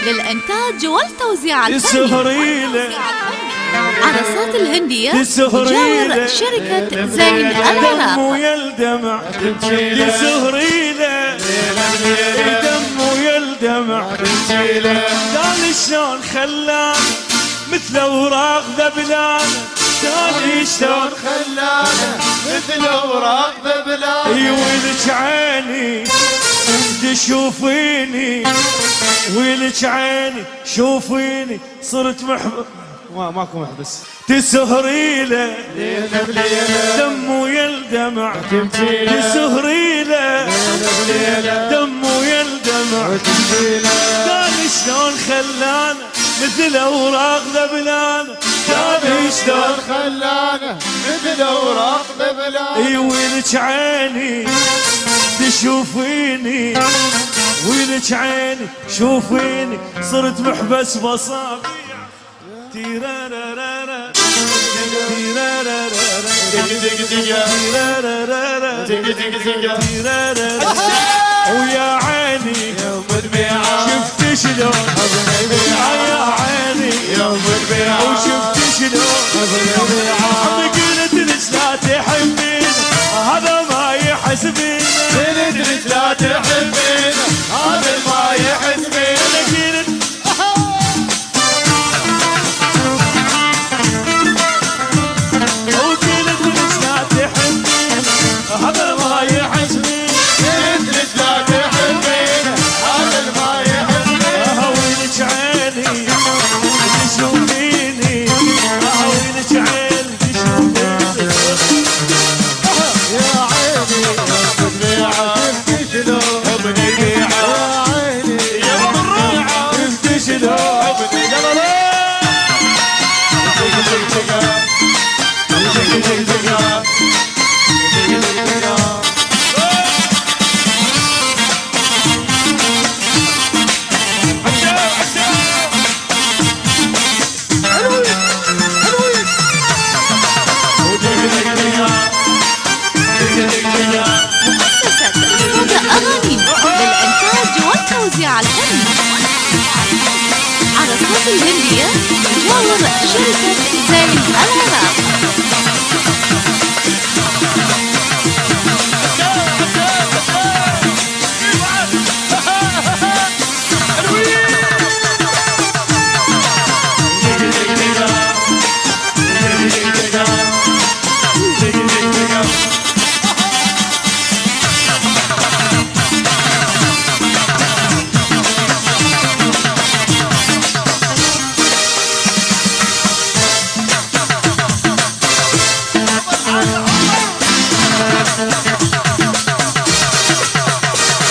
للإنتاج والتوزيع الفني. عرسات الهندية بجوار شركة زين العراق. دم ويا الدمع يسهريله، دم ويا الدمع داني شلون خلان مثل اوراق ذبلان، داني شلون خلانه مثل اوراق ذبلان. ويلك عيني تشوفيني، ويلك عيني شوفيني صرت محبس، ماكو محبس تسهري له دم ويا الدمع، تسهري له دم ويا الدمع. داني شلون خلانه مثل اوراق ذبلان، داني شلون خلانه مثل اوراق ذبلان. ويلك عيني تشوفيني، ويلك عيني شوفيني صرت محبس بصابيع. تيرارارارا تيرارارارا تيرارارارا تيرارارارا. ويا عيني شفت شلون يا عيني وشفت شلون قلت لك لا تحبين هذا ما يحسبين، قلت لك لا تحبين هذا ما يحسبين. هذا ما يحسبين، قلت لك لا تحبين هذا ما يحسبين. ويلك عيني تشوفيني، ويلك عيني تشوفيني. يا عيني شفت شلون ابني بيعه، يا عيني يا بالريعة شفت شلون عرسات الهندية بجوار شركة زين العراق. أغاني للإنتاج والتوزيع الفني. عرسات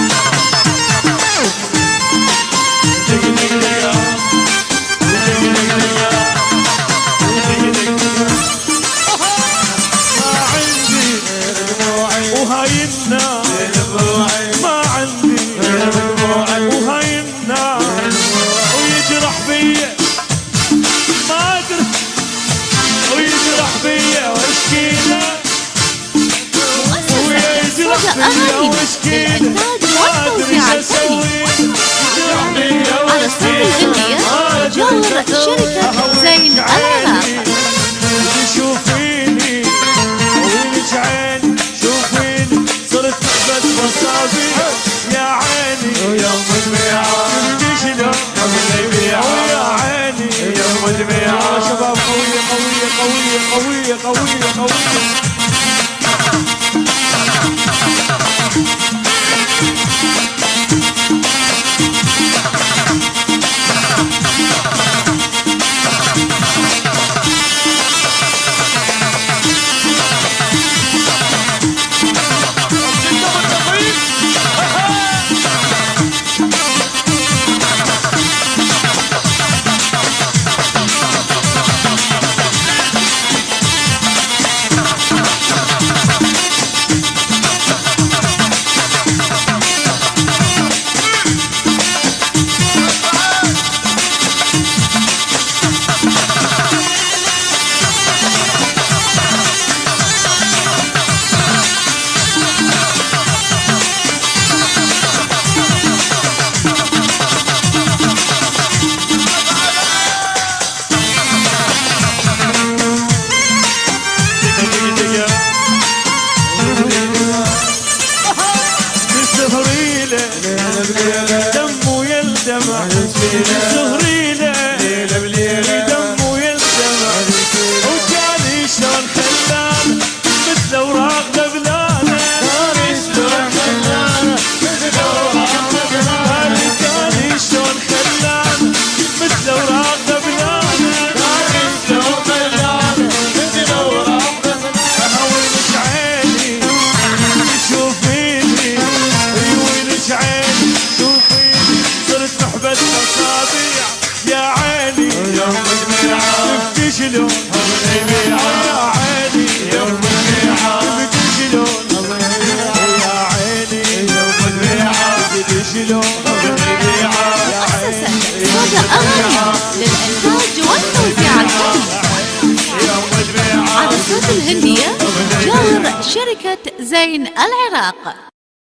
الهندية بجوار شركة زين العراق. شوفيني ويلك عيني شوفيني صرت بس مصابيح يا عيني ويوم البيعة شفتي شلون قوية قوية قوية. دمه يلدمع سهريله دمه يلدمع وجاني شلون خلان مثل اوراق دبلانه جاني شلون خلان مثل اوراق دبلانه جاني شلون خلان مثل اوراق دبلانه جاني شلون خلان مثل اوراق دبلانه وينك عيني شوفيني وينك عيني صرت محبة مصابيع يا عيني يوم البيعة شفتي شلون يا عيني يوم البيعة شفتي شلون يا عيني يوم البيعة شفتي شلون يا عيني صدى أغاني للإنتاج والتوزيع الفني على صوت الهندية جاور شركة زين العراق.